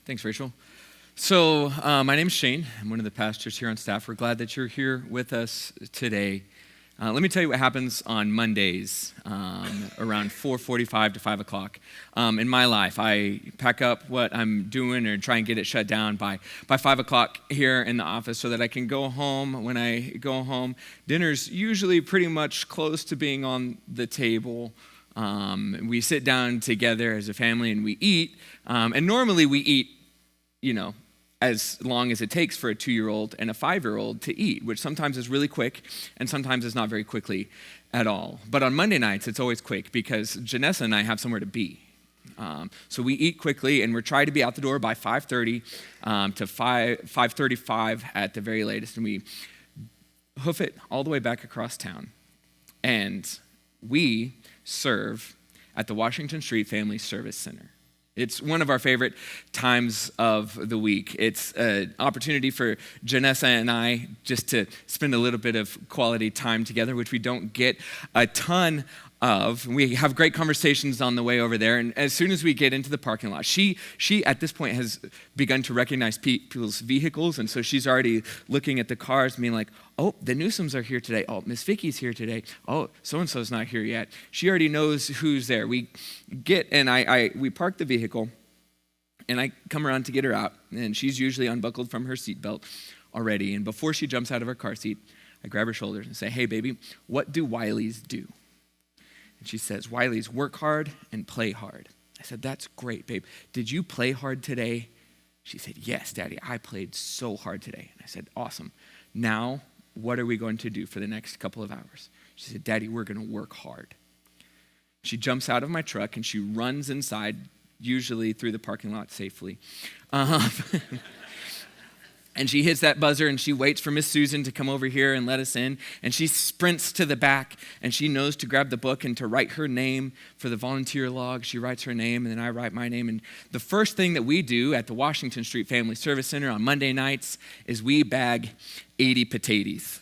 Thanks, Rachel. So my name's Shane. I'm one of the pastors here on staff. We're glad that you're here with us today. Let me tell you what happens on Mondays around 4:45 to 5 o'clock. In my life, I pack up what I'm doing or try and get it shut down by 5 o'clock here in the office so that I can go home. When I go home, dinner's usually pretty much close to being on the table. We sit down together as a family and we eat. And normally we eat, as long as it takes for a 2-year-old and a 5-year-old to eat, which sometimes is really quick and sometimes is not very quickly at all. But on Monday nights, it's always quick because Janessa and I have somewhere to be. So we eat quickly and we're trying to be out the door by 5:30 to 5:35 at the very latest. And we hoof it all the way back across town. And we serve at the Washington Street Family Service Center. It's one of our favorite times of the week. It's an opportunity for Janessa and I just to spend a little bit of quality time together, which we don't get a ton of. We have great conversations on the way over there, and as soon as we get into the parking lot, she at this point has begun to recognize people's vehicles, and so she's already looking at the cars and being like, oh, the Newsoms are here today. Oh, Miss Vicky's here today. Oh, so-and-so's not here yet. She already knows who's there. We park the vehicle, and I come around to get her out, and she's usually unbuckled from her seatbelt already, and before she jumps out of her car seat, I grab her shoulders and say, hey, baby, what do Wileys do? And she says, Wileys work hard and play hard. I said, that's great, babe. Did you play hard today? She said, yes, Daddy, I played so hard today. And I said, awesome. Now, what are we going to do for the next couple of hours? She said, Daddy, we're going to work hard. She jumps out of my truck and she runs inside, usually through the parking lot safely. And she hits that buzzer and she waits for Miss Susan to come over here and let us in. And she sprints to the back and she knows to grab the book and to write her name for the volunteer log. She writes her name and then I write my name. And the first thing that we do at the Washington Street Family Service Center on Monday nights is we bag 80 potatoes.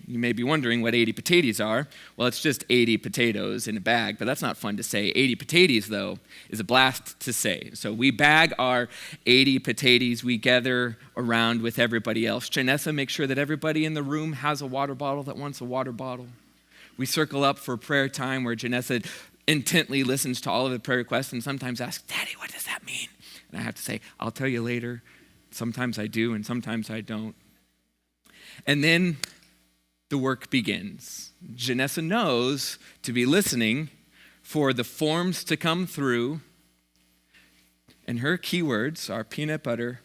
You may be wondering what 80 potatoes are. Well, it's just 80 potatoes in a bag, but that's not fun to say. 80 potatoes, though, is a blast to say. So we bag our 80 potatoes. We gather around with everybody else. Janessa makes sure that everybody in the room has a water bottle that wants a water bottle. We circle up for prayer time where Janessa intently listens to all of the prayer requests and sometimes asks, Daddy, what does that mean? And I have to say, I'll tell you later. Sometimes I do and sometimes I don't. And then the work begins. Janessa knows to be listening for the forms to come through, and her keywords are peanut butter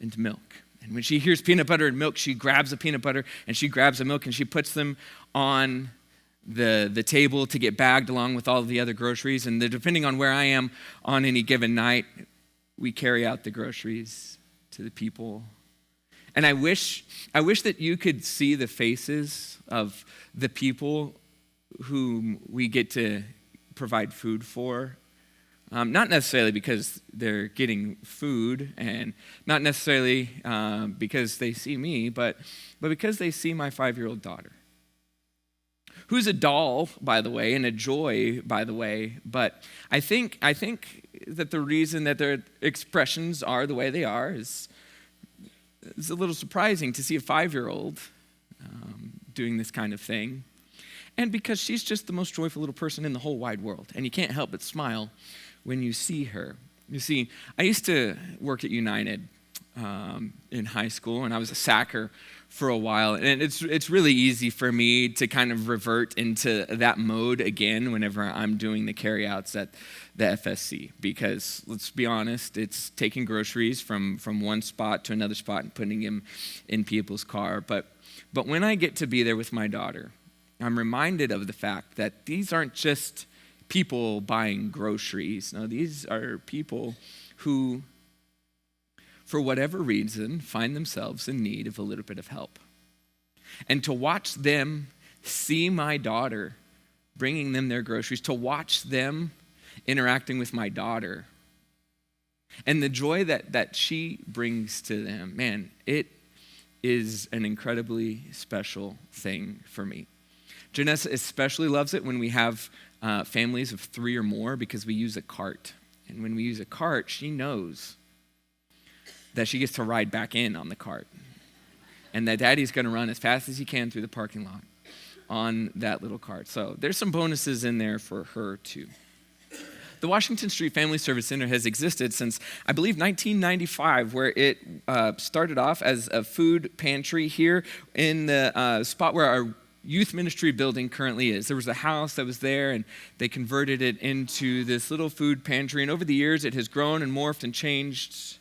and milk. And when she hears peanut butter and milk, she grabs a peanut butter and she grabs a milk and she puts them on the table to get bagged along with all of the other groceries. And depending on where I am on any given night, we carry out the groceries to the people. And I wish that you could see the faces of the people whom we get to provide food for. Not necessarily because they're getting food and not necessarily because they see me, but because they see my 5-year-old daughter, who's a doll, by the way, and a joy, by the way. But I think that the reason that their expressions are the way they are is it's a little surprising to see a 5-year-old doing this kind of thing. And because she's just the most joyful little person in the whole wide world. And you can't help but smile when you see her. You see, I used to work at United in high school, and I was a sacker for a while. And it's really easy for me to kind of revert into that mode again whenever I'm doing the carryouts at the FSC. Because let's be honest, it's taking groceries from one spot to another spot and putting them in people's car. But when I get to be there with my daughter, I'm reminded of the fact that these aren't just people buying groceries. No, these are people who, for whatever reason, find themselves in need of a little bit of help. And to watch them see my daughter bringing them their groceries, to watch them interacting with my daughter, and the joy that she brings to them, man, it is an incredibly special thing for me. Janessa especially loves it when we have families of 3 or more because we use a cart. And when we use a cart, she knows that she gets to ride back in on the cart. And that daddy's going to run as fast as he can through the parking lot on that little cart. So there's some bonuses in there for her too. The Washington Street Family Service Center has existed since, I believe, 1995, where it started off as a food pantry here in the spot where our youth ministry building currently is. There was a house that was there, and they converted it into this little food pantry. And over the years, it has grown and morphed and changed.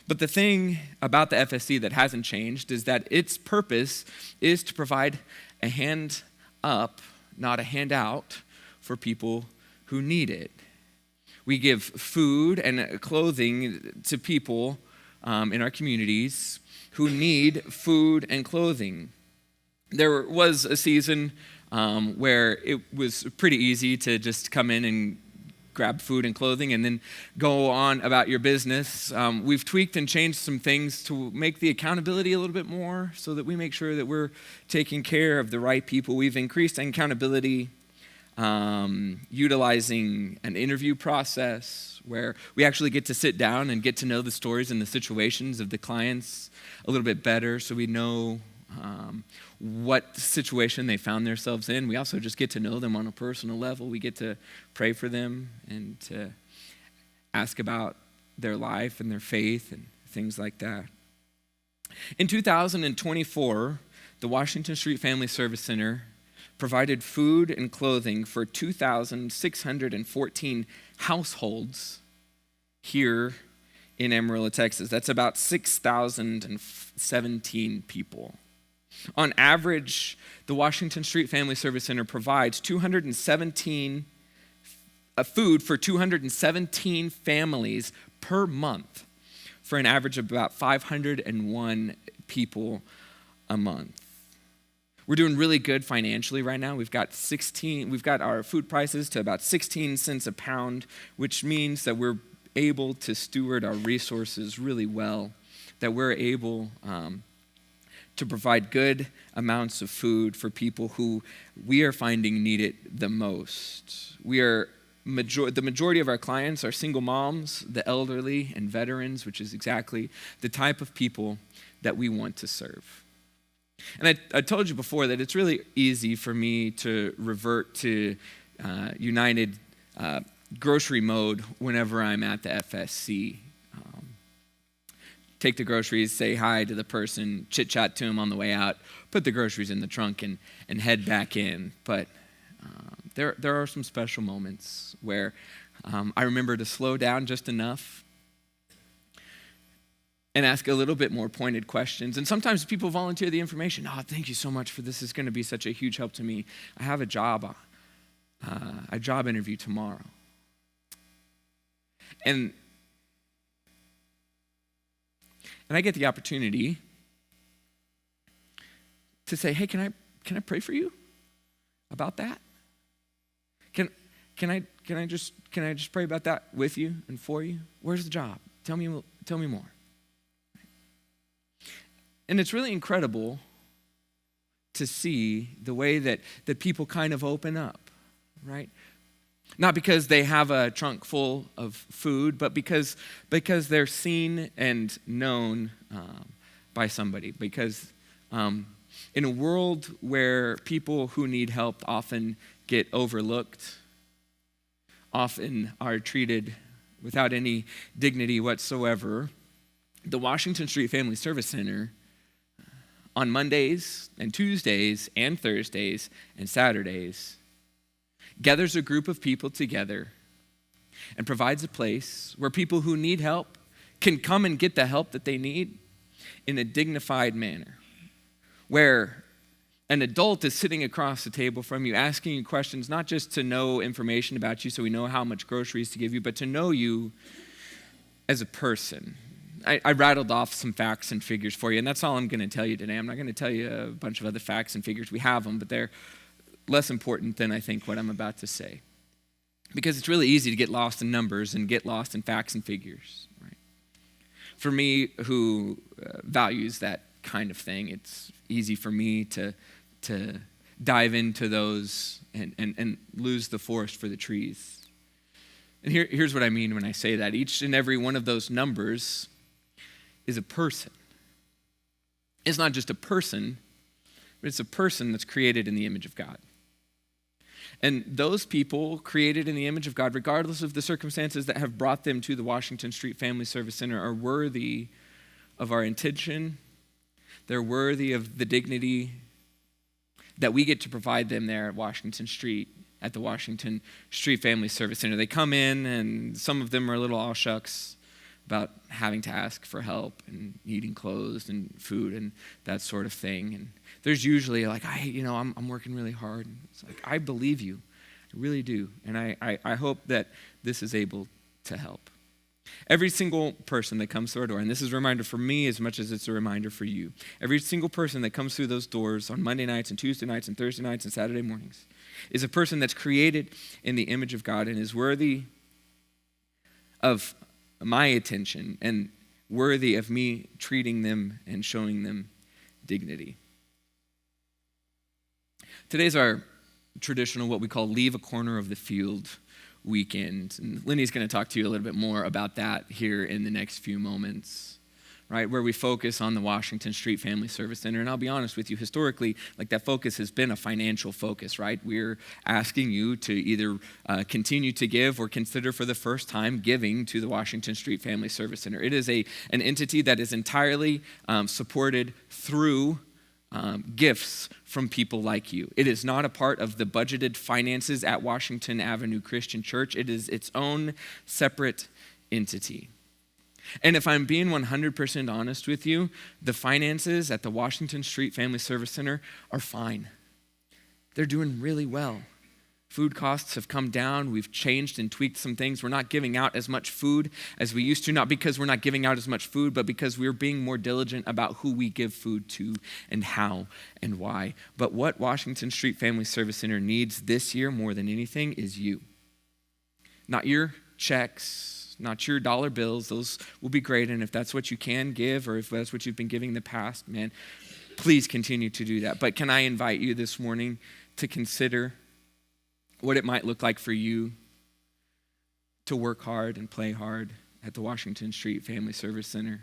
But the thing about the FSC that hasn't changed is that its purpose is to provide a hand up, not a handout, for people who need it. We give food and clothing to people in our communities who need food and clothing. There was a season where it was pretty easy to just come in and grab food and clothing and then go on about your business. We've tweaked and changed some things to make the accountability a little bit more so that we make sure that we're taking care of the right people. We've increased accountability, utilizing an interview process where we actually get to sit down and get to know the stories and the situations of the clients a little bit better so we know what situation they found themselves in. We also just get to know them on a personal level. We get to pray for them and to ask about their life and their faith and things like that. In 2024, the Washington Street Family Service Center provided food and clothing for 2,614 households here in Amarillo, Texas. That's about 6,017 people. On average, the Washington Street Family Service Center provides 217 food for 217 families per month, for an average of about 501 people a month. We're doing really good financially right now. We've got our food prices to about 16 cents a pound, which means that we're able to steward our resources really well, that we're able to provide good amounts of food for people who we are finding need it the most. The majority of our clients are single moms, the elderly, and veterans, which is exactly the type of people that we want to serve. And I told you before that it's really easy for me to revert to United grocery mode whenever I'm at the FSC. Take the groceries, say hi to the person, chit-chat to him on the way out, put the groceries in the trunk and head back in. But there are some special moments where I remember to slow down just enough and ask a little bit more pointed questions. And sometimes people volunteer the information. Oh, thank you so much for this. It's going to be such a huge help to me. I have a job interview tomorrow. And I get the opportunity to say, hey, can I pray for you about that? Can I just pray about that with you and for you? Where's the job? Tell me more. And it's really incredible to see the way that people kind of open up, right? Not because they have a trunk full of food, but because they're seen and known by somebody. Because in a world where people who need help often get overlooked, often are treated without any dignity whatsoever, the Washington Street Family Service Center on Mondays and Tuesdays and Thursdays and Saturdays gathers a group of people together and provides a place where people who need help can come and get the help that they need in a dignified manner, where an adult is sitting across the table from you asking you questions, not just to know information about you so we know how much groceries to give you, but to know you as a person. I rattled off some facts and figures for you, and that's all I'm going to tell you today. I'm not going to tell you a bunch of other facts and figures. We have them, but they're less important than I think what I'm about to say. Because it's really easy to get lost in numbers and get lost in facts and figures. Right? For me, who values that kind of thing, it's easy for me to dive into those and lose the forest for the trees. And here's what I mean when I say that. Each and every one of those numbers is a person. It's not just a person, but it's a person that's created in the image of God. And those people created in the image of God, regardless of the circumstances that have brought them to the Washington Street Family Service Center, are worthy of our attention. They're worthy of the dignity that we get to provide them there at Washington Street, at the Washington Street Family Service Center. They come in, and some of them are a little all shucks about having to ask for help and needing clothes and food and that sort of thing. And there's usually like, I'm working really hard. And it's like, I believe you. I really do. And I hope that this is able to help. Every single person that comes through our door, and this is a reminder for me as much as it's a reminder for you, every single person that comes through those doors on Monday nights and Tuesday nights and Thursday nights and Saturday mornings is a person that's created in the image of God and is worthy of my attention and worthy of me treating them and showing them dignity. Today's our traditional, what we call leave a corner of the field weekend. And Lindy's going to talk to you a little bit more about that here in the next few moments, right? Where we focus on the Washington Street Family Service Center. And I'll be honest with you, historically, like that focus has been a financial focus, right? We're asking you to either continue to give or consider for the first time giving to the Washington Street Family Service Center. It is an entity that is entirely supported through gifts from people like you. It is not a part of the budgeted finances at Washington Avenue Christian Church. It is its own separate entity. And if I'm being 100% honest with you, the finances at the Washington Street Family Service Center are fine. They're doing really well. Food costs have come down. We've changed and tweaked some things. We're not giving out as much food as we used to, not because we're not giving out as much food, but because we're being more diligent about who we give food to and how and why. But what Washington Street Family Service Center needs this year more than anything is you. Not your checks, not your dollar bills. Those will be great, and if that's what you can give or if that's what you've been giving in the past, man, please continue to do that. But can I invite you this morning to consider what it might look like for you to work hard and play hard at the Washington Street Family Service Center,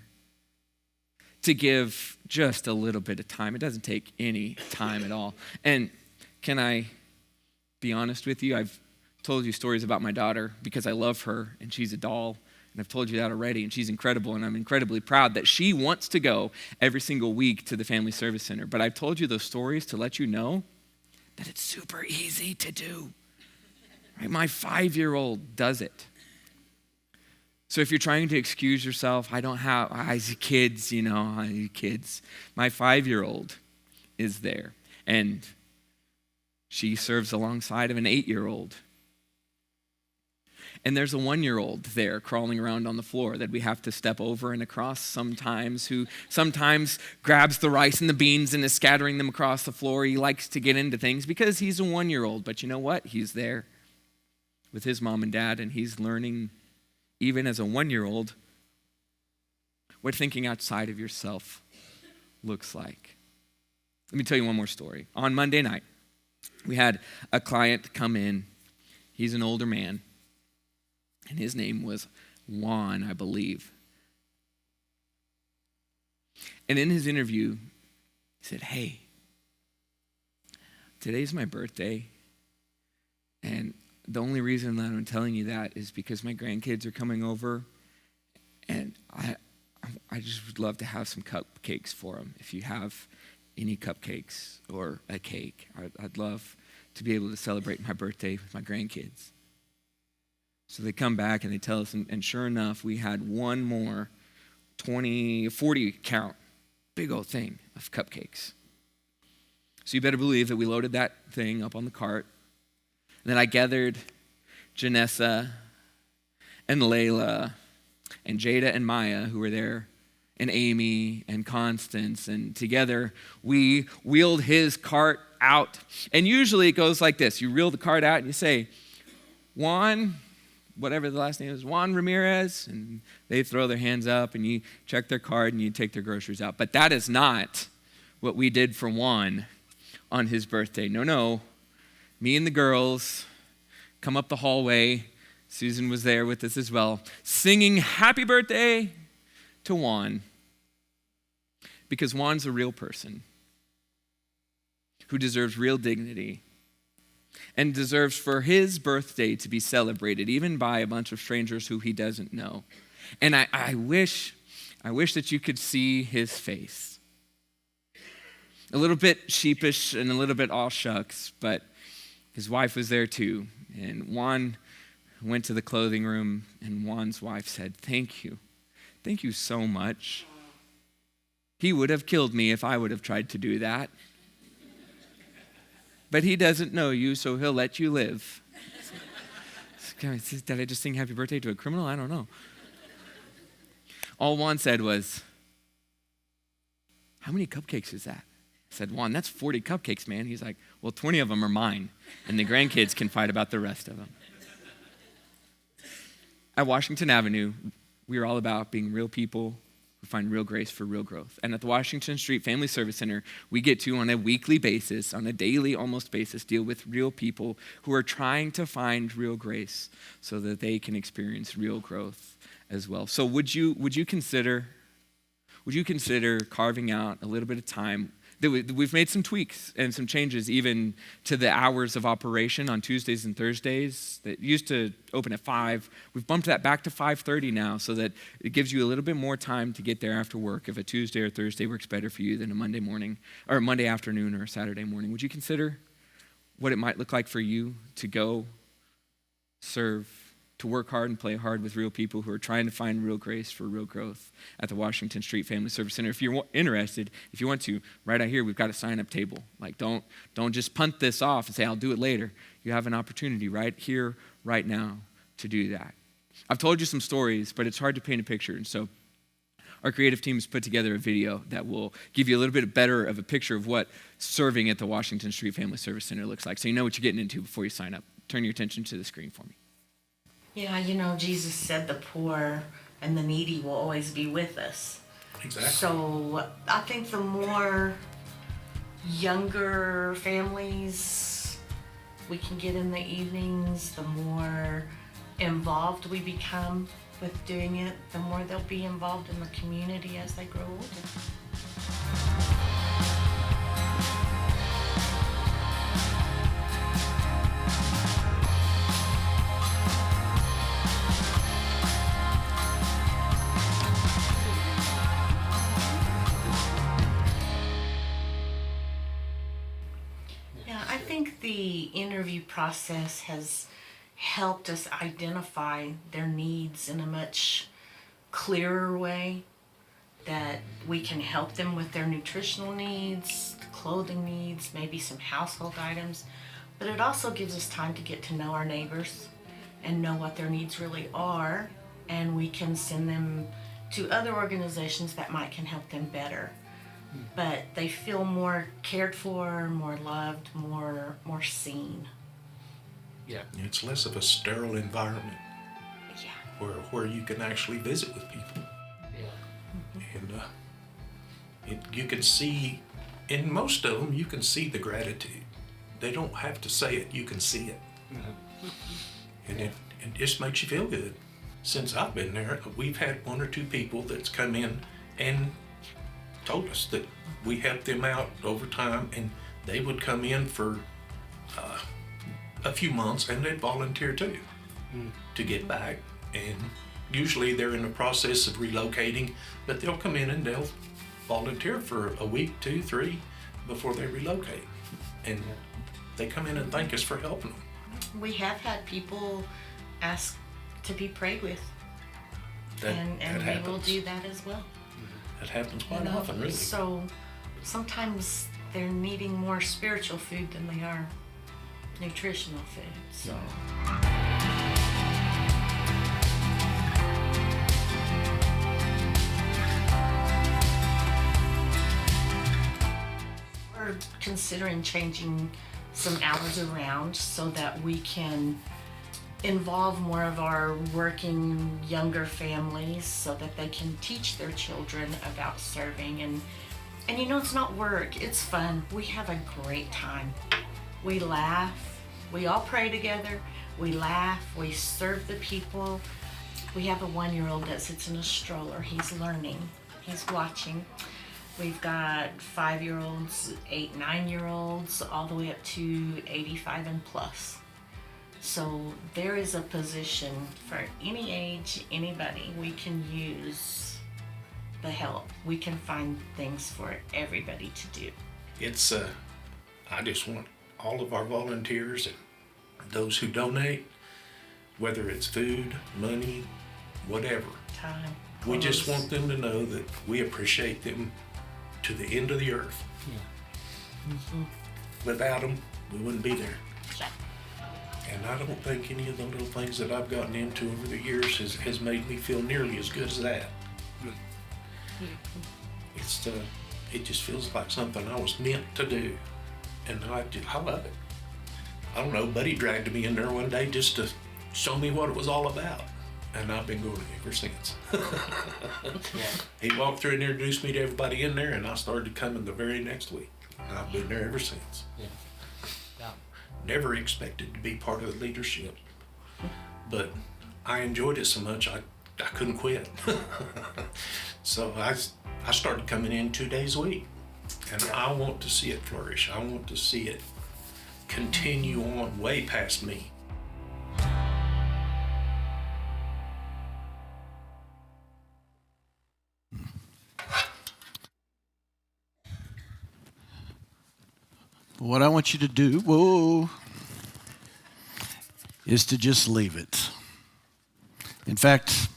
to give just a little bit of time. It doesn't take any time at all. And can I be honest with you? I've told you stories about my daughter because I love her and she's a doll. And I've told you that already, and she's incredible, and I'm incredibly proud that she wants to go every single week to the Family Service Center. But I've told you those stories to let you know that it's super easy to do. Right? My 5-year-old does it. So if you're trying to excuse yourself, I kids. My 5-year-old is there, and she serves alongside of an 8-year-old. And there's a 1-year-old there crawling around on the floor that we have to step over and across sometimes, who sometimes grabs the rice and the beans and is scattering them across the floor. He likes to get into things because he's a 1-year-old, but you know what? He's there with his mom and dad, and he's learning, even as a 1-year-old, what thinking outside of yourself looks like. Let me tell you one more story. On Monday night, we had a client come in. He's an older man, and his name was Juan, I believe. And in his interview, he said, "Hey, today's my birthday, and the only reason that I'm telling you that is because my grandkids are coming over, and I just would love to have some cupcakes for them. If you have any cupcakes or a cake, I'd love to be able to celebrate my birthday with my grandkids." So they come back and they tell us, and sure enough, we had one more 40 count, big old thing of cupcakes. So you better believe that we loaded that thing up on the cart. And then I gathered Janessa and Layla and Jada and Maya, who were there, and Amy and Constance, and together we wheeled his cart out. And usually it goes like this. You reel the cart out and you say, "Juan," whatever the last name is, "Juan Ramirez," and they throw their hands up and you check their card and you take their groceries out. But that is not what we did for Juan on his birthday. No. Me and the girls come up the hallway. Susan was there with us as well, singing happy birthday to Juan because Juan's a real person who deserves real dignity and deserves for his birthday to be celebrated, even by a bunch of strangers who he doesn't know. And I wish that you could see his face. A little bit sheepish and a little bit all shucks, but his wife was there too. And Juan went to the clothing room, and Juan's wife said, "Thank you. Thank you so much. He would have killed me if I would have tried to do that. But he doesn't know you, so he'll let you live." Did I just sing happy birthday to a criminal? I don't know. All Juan said was, "How many cupcakes is that?" I said, "Juan, that's 40 cupcakes, man." He's like, "Well, 20 of them are mine, and the grandkids can fight about the rest of them." At Washington Avenue, we are all about being real people who find real grace for real growth. And at the Washington Street Family Service Center, we get to, on a weekly basis, on a daily almost basis, deal with real people who are trying to find real grace so that they can experience real growth as well. So would you consider carving out a little bit of time? We've made some tweaks and some changes even to the hours of operation on Tuesdays and Thursdays. That used to open at 5. We've bumped that back to 5:30 now so that it gives you a little bit more time to get there after work if a Tuesday or Thursday works better for you than a Monday morning or a Monday afternoon or a Saturday morning. Would you consider what it might look like for you to go serve, to work hard and play hard with real people who are trying to find real grace for real growth at the Washington Street Family Service Center? If you're interested, if you want to, right out here, we've got a sign-up table. Like, don't just punt this off and say, "I'll do it later." You have an opportunity right here, right now, to do that. I've told you some stories, but it's hard to paint a picture. And so our creative team has put together a video that will give you a little bit better of a picture of what serving at the Washington Street Family Service Center looks like, so you know what you're getting into before you sign up. Turn your attention to the screen for me. Yeah, Jesus said the poor and the needy will always be with us. Exactly. So I think the more younger families we can get in the evenings, the more involved we become with doing it, the more they'll be involved in the community as they grow older. I think the interview process has helped us identify their needs in a much clearer way, that we can help them with their nutritional needs, clothing needs, maybe some household items, but it also gives us time to get to know our neighbors and know what their needs really are, and we can send them to other organizations that can help them better. But they feel more cared for, more loved, more seen. Yeah. It's less of a sterile environment. Yeah. Where you can actually visit with people. Yeah. And you can see, in most of them, you can see the gratitude. They don't have to say it, you can see it. And it just makes you feel good. Since I've been there, we've had 1 or 2 people that's come in and told us that we helped them out over time, and they would come in for a few months and they'd volunteer too to get back. And usually they're in the process of relocating, but they'll come in and they'll volunteer for a week, 2, 3 before they relocate. And they come in and thank us for helping them. We have had people ask to be prayed with, and we will do that as well. That happens quite often, really. So sometimes they're needing more spiritual food than they are nutritional food. So. We're considering changing some hours around so that we can involve more of our working younger families so that they can teach their children about serving. And it's not work, it's fun. We have a great time. We laugh, we all pray together, we laugh, we serve the people. We have a 1-year-old that sits in a stroller. He's learning, he's watching. We've got 5-year-olds, 8, 9-year-olds, all the way up to 85 and plus. So there is a position for any age, anybody. We can use the help. We can find things for everybody to do. It's, I just want all of our volunteers and those who donate, whether it's food, money, whatever. Time. We just clothes. want them to know that we appreciate them to the end of the earth. Without them, we wouldn't be there. And I don't think any of the little things that I've gotten into over the years has made me feel nearly as good as that. It's it just feels like something I was meant to do, and I love it. I don't know, Buddy dragged me in there one day just to show me what it was all about, and I've been going ever since. He walked through and introduced me to everybody in there, and I started coming the very next week. And I've been there ever since. Never expected to be part of the leadership, but I enjoyed it so much I couldn't quit. So I started coming in 2 days a week, and I want to see it flourish. I want to see it continue on way past me. What I want you to do, is to just leave it. In fact,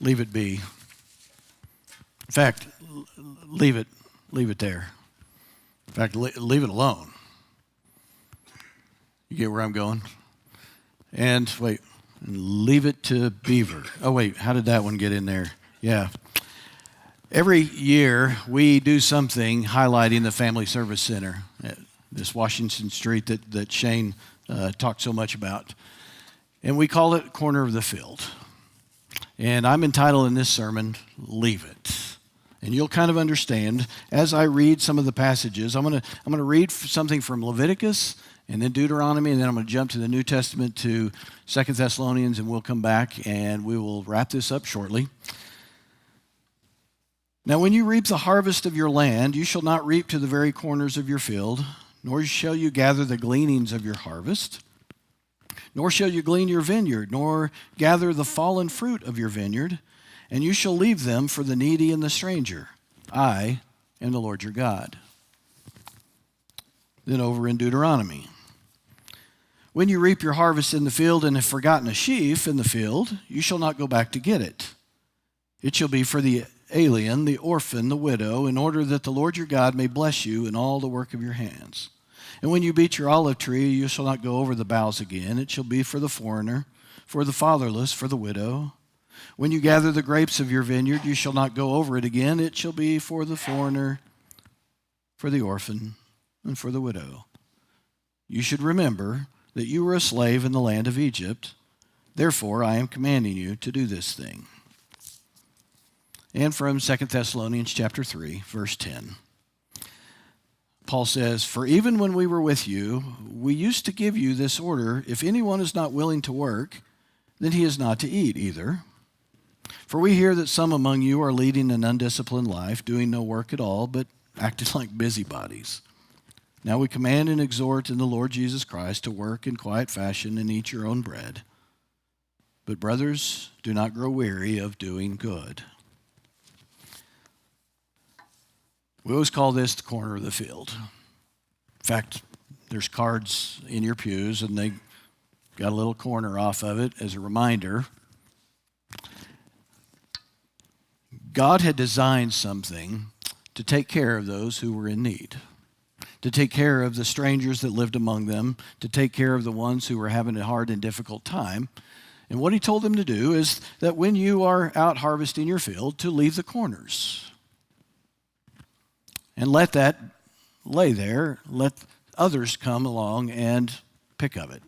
leave it be. In fact, leave it there. In fact, leave it alone. You get where I'm going? And wait, leave it to Beaver. Oh wait, how did that one get in there? Yeah. Every year, we do something highlighting the Family Service Center at this Washington Street that Shane talked so much about. And we call it Corner of the Field. And I'm entitling this sermon, Leave It. And you'll kind of understand as I read some of the passages. I'm going to read something from Leviticus and then Deuteronomy, and then I'm going to jump to the New Testament to 2 Thessalonians, and we'll come back and we will wrap this up shortly. Now, when you reap the harvest of your land, you shall not reap to the very corners of your field, nor shall you gather the gleanings of your harvest, nor shall you glean your vineyard, nor gather the fallen fruit of your vineyard, and you shall leave them for the needy and the stranger. I am the Lord your God. Then over in Deuteronomy. When you reap your harvest in the field and have forgotten a sheaf in the field, you shall not go back to get it. It shall be for the alien, the orphan, the widow, in order that the Lord your God may bless you in all the work of your hands. And when you beat your olive tree, you shall not go over the boughs again. It shall be for the foreigner, for the fatherless, for the widow. When you gather the grapes of your vineyard, you shall not go over it again. It shall be for the foreigner, for the orphan, and for the widow. You should remember that you were a slave in the land of Egypt. Therefore, I am commanding you to do this thing. And from 2 Thessalonians chapter 3, verse 10. Paul says, for even when we were with you, we used to give you this order, if anyone is not willing to work, then he is not to eat either. For we hear that some among you are leading an undisciplined life, doing no work at all, but acting like busybodies. Now we command and exhort in the Lord Jesus Christ to work in quiet fashion and eat your own bread. But brothers, do not grow weary of doing good. We always call this the corner of the field. In fact, there's cards in your pews, and they got a little corner off of it as a reminder. God had designed something to take care of those who were in need, to take care of the strangers that lived among them, to take care of the ones who were having a hard and difficult time. And what he told them to do is that when you are out harvesting your field, to leave the corners. And let that lay there. Let others come along and pick of it.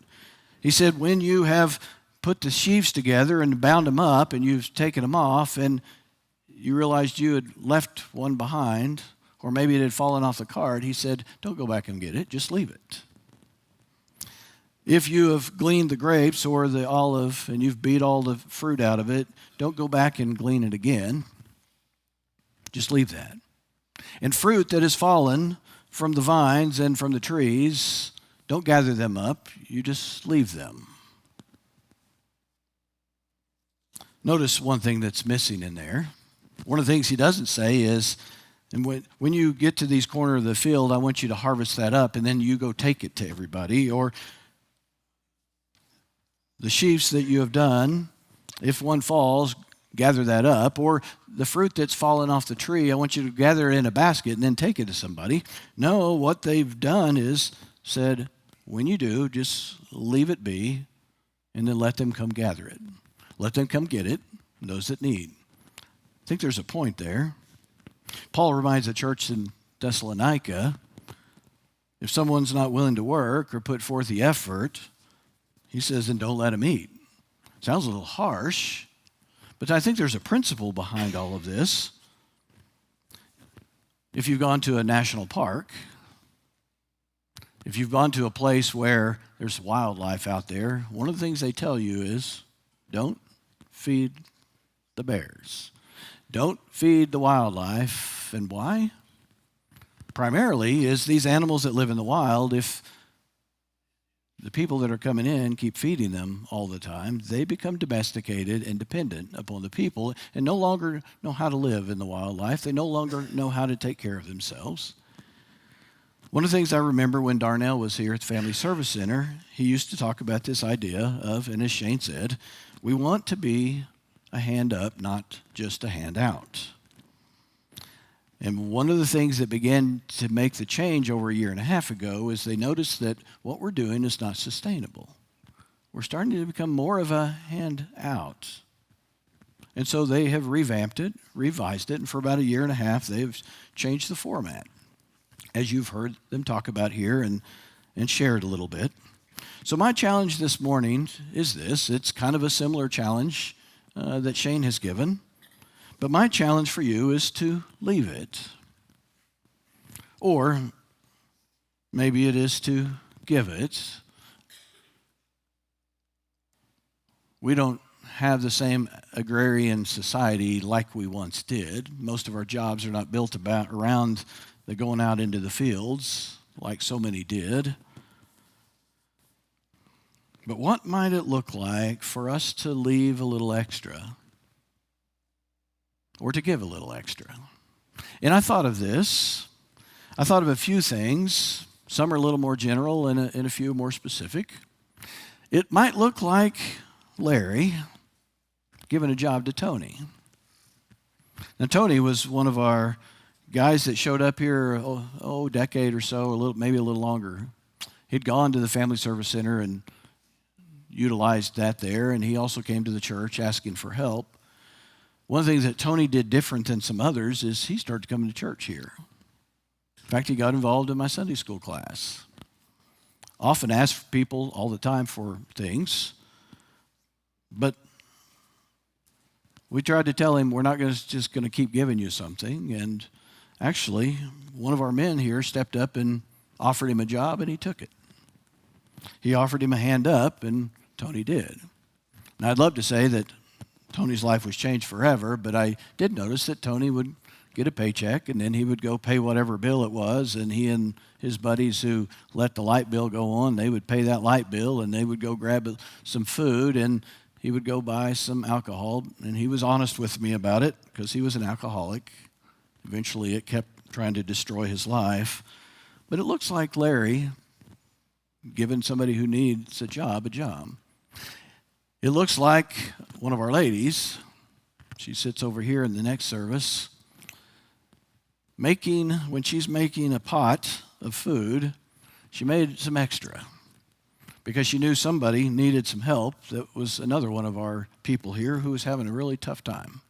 He said, when you have put the sheaves together and bound them up and you've taken them off and you realized you had left one behind, or maybe it had fallen off the cart, he said, don't go back and get it, just leave it. If you have gleaned the grapes or the olive and you've beat all the fruit out of it, don't go back and glean it again. Just leave that. And fruit that has fallen from the vines and from the trees, don't gather them up, you just leave them. Notice one thing that's missing in there. One of the things he doesn't say is, and when you get to these corners of the field, I want you to harvest that up, and then you go take it to everybody. Or the sheaves that you have done, if one falls, gather that up. Or the fruit that's fallen off the tree, I want you to gather it in a basket and then take it to somebody. No, what they've done is said, when you do, just leave it be, and then let them come gather it. Let them come get it, those that need. I think there's a point there. Paul reminds the church in Thessalonica, if someone's not willing to work or put forth the effort, he says, then don't let him eat. Sounds a little harsh, but I think there's a principle behind all of this. If you've gone to a national park, if you've gone to a place where there's wildlife out there, one of the things they tell you is, don't feed the bears. Don't feed the wildlife. And why? Primarily is these animals that live in the wild, if the people that are coming in keep feeding them all the time, they become domesticated and dependent upon the people and no longer know how to live in the wildlife. They no longer know how to take care of themselves. One of the things I remember when Darnell was here at the Family Service Center, he used to talk about this idea of, and as Shane said, we want to be a hand up, not just a hand out. And one of the things that began to make the change over a year and a half ago is they noticed that what we're doing is not sustainable. We're starting to become more of a hand out. And so they have revamped it, revised it, and for about a year and a half they've changed the format, as you've heard them talk about here and shared a little bit. So my challenge this morning is this. It's kind of a similar challenge that Shane has given. But my challenge for you is to leave it. Or maybe it is to give it. We don't have the same agrarian society like we once did. Most of our jobs are not built around the going out into the fields like so many did. But what might it look like for us to leave a little extra or to give a little extra? And I thought of this. I thought of a few things. Some are a little more general and a few more specific. It might look like Larry giving a job to Tony. Now, Tony was one of our guys that showed up here, a decade or so, maybe a little longer. He'd gone to the Family Service Center and utilized that there, and he also came to the church asking for help. One of the things that Tony did different than some others is he started coming to church here. In fact, he got involved in my Sunday school class. Often asked people all the time for things, but we tried to tell him we're not just going to keep giving you something. And actually, one of our men here stepped up and offered him a job, and he took it. He offered him a hand up, and Tony did. Now, I'd love to say that Tony's life was changed forever, but I did notice that Tony would get a paycheck, and then he would go pay whatever bill it was, and he and his buddies who let the light bill go on, they would pay that light bill, and they would go grab some food, and he would go buy some alcohol, and he was honest with me about it because he was an alcoholic. Eventually, it kept trying to destroy his life. But it looks like Larry giving somebody who needs a job. It looks like one of our ladies, she sits over here in the next service, when she's making a pot of food, she made some extra because she knew somebody needed some help. That was another one of our people here who was having a really tough time,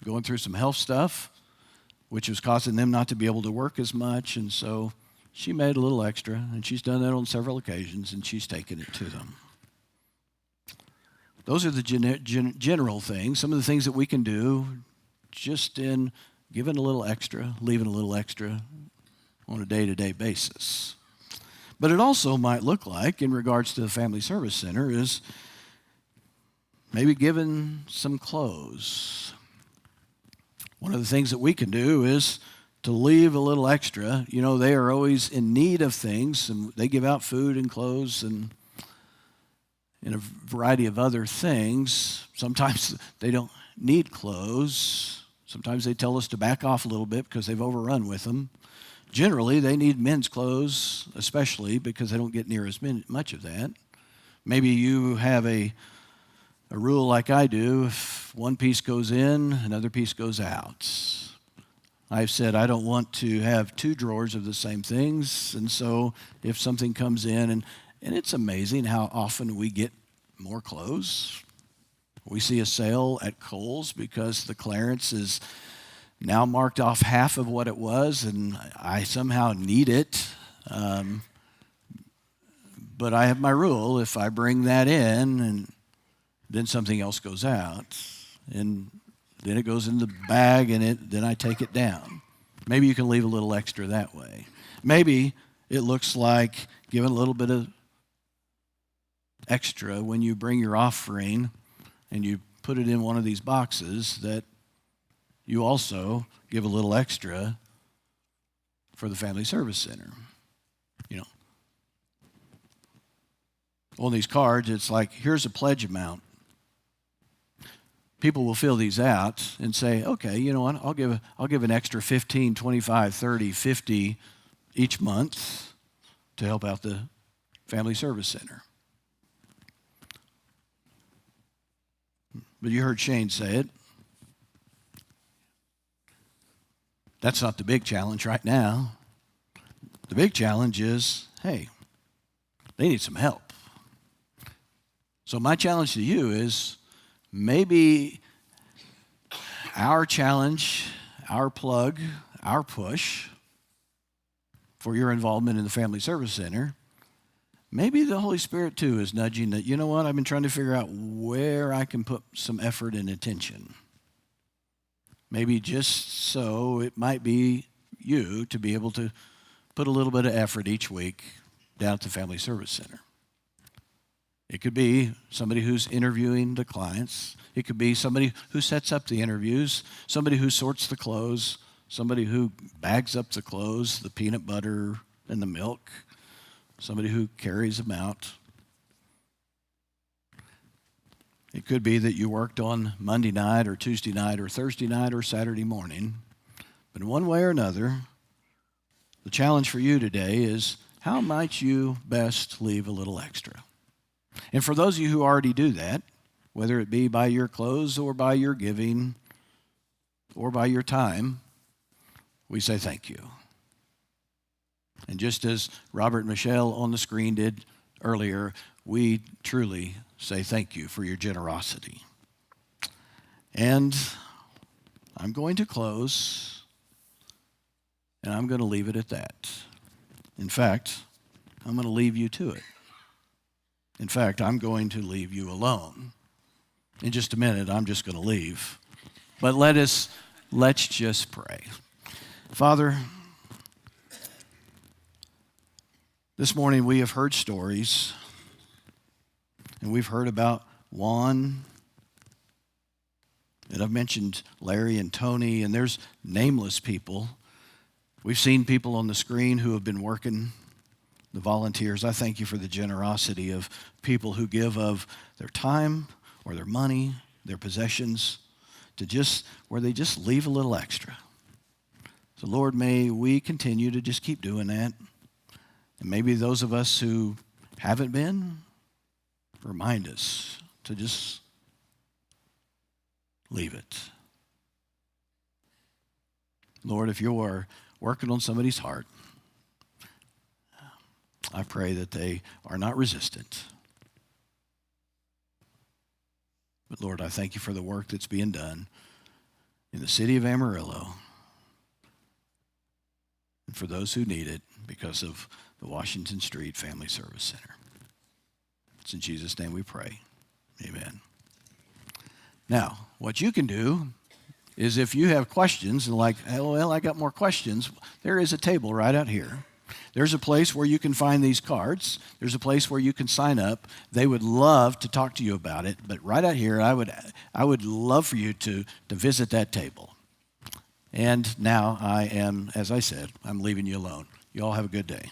going through some health stuff, which was causing them not to be able to work as much, and so she made a little extra, and she's done that on several occasions, and she's taken it to them. Those are the general things, some of the things that we can do just in giving a little extra, leaving a little extra on a day-to-day basis. But it also might look like, in regards to the Family Service Center, is maybe giving some clothes. One of the things that we can do is to leave a little extra. You know, they are always in need of things, and they give out food and clothes and a variety of other things. Sometimes they don't need clothes. Sometimes they tell us to back off a little bit because they've overrun with them. Generally, they need men's clothes, especially because they don't get near as much of that. Maybe you have a rule like I do. If one piece goes in, another piece goes out. I've said I don't want to have two drawers of the same things, and so if something comes in, and it's amazing how often we get more clothes. We see a sale at Kohl's because the clearance is now marked off half of what it was, and I somehow need it. But I have my rule. If I bring that in, and then something else goes out, and then it goes in the bag, and then I take it down. Maybe you can leave a little extra that way. Maybe it looks like giving a little bit of extra when you bring your offering and you put it in one of these boxes, that you also give a little extra for the Family Service Center. You know, on these cards, it's like, here's a pledge amount. People will fill these out and say, okay, you know what, I'll give an extra 15, 25, 30, 50 each month to help out the Family Service Center. But you heard Shane say it. That's not the big challenge right now. The big challenge is, hey, they need some help. So my challenge to you is, maybe our challenge, our plug, our push for your involvement in the Family Service Center, maybe the Holy Spirit too is nudging that, you know what, I've been trying to figure out where I can put some effort and attention. Maybe just so it might be you to be able to put a little bit of effort each week down at the Family Service Center. It could be somebody who's interviewing the clients. It could be somebody who sets up the interviews, somebody who sorts the clothes, somebody who bags up the clothes, the peanut butter and the milk, somebody who carries them out. It could be that you worked on Monday night or Tuesday night or Thursday night or Saturday morning. But in one way or another, the challenge for you today is, how might you best leave a little extra? And for those of you who already do that, whether it be by your clothes or by your giving or by your time, we say thank you. And just as Robert and Michelle on the screen did earlier, we truly say thank you for your generosity. And I'm going to close, and I'm going to leave it at that. In fact, I'm going to leave you to it. In fact, I'm going to leave you alone. In just a minute, I'm just going to leave. But let's just pray. Father, this morning we have heard stories, and we've heard about Juan, and I've mentioned Larry and Tony, and there's nameless people. We've seen people on the screen who have been working, the volunteers. I thank you for the generosity of people who give of their time or their money, their possessions, to just where they just leave a little extra. So Lord, may we continue to just keep doing that. And maybe those of us who haven't been, remind us to just leave it. Lord, if you are working on somebody's heart, I pray that they are not resistant. But Lord, I thank you for the work that's being done in the city of Amarillo and for those who need it because of the Washington Street Family Service Center. It's in Jesus' name we pray. Amen. Now, what you can do is, if you have questions and like, well, I got more questions, there is a table right out here. There's a place where you can find these cards. There's a place where you can sign up. They would love to talk to you about it. But right out here, I would love for you to visit that table. And now I am, as I said, I'm leaving you alone. You all have a good day.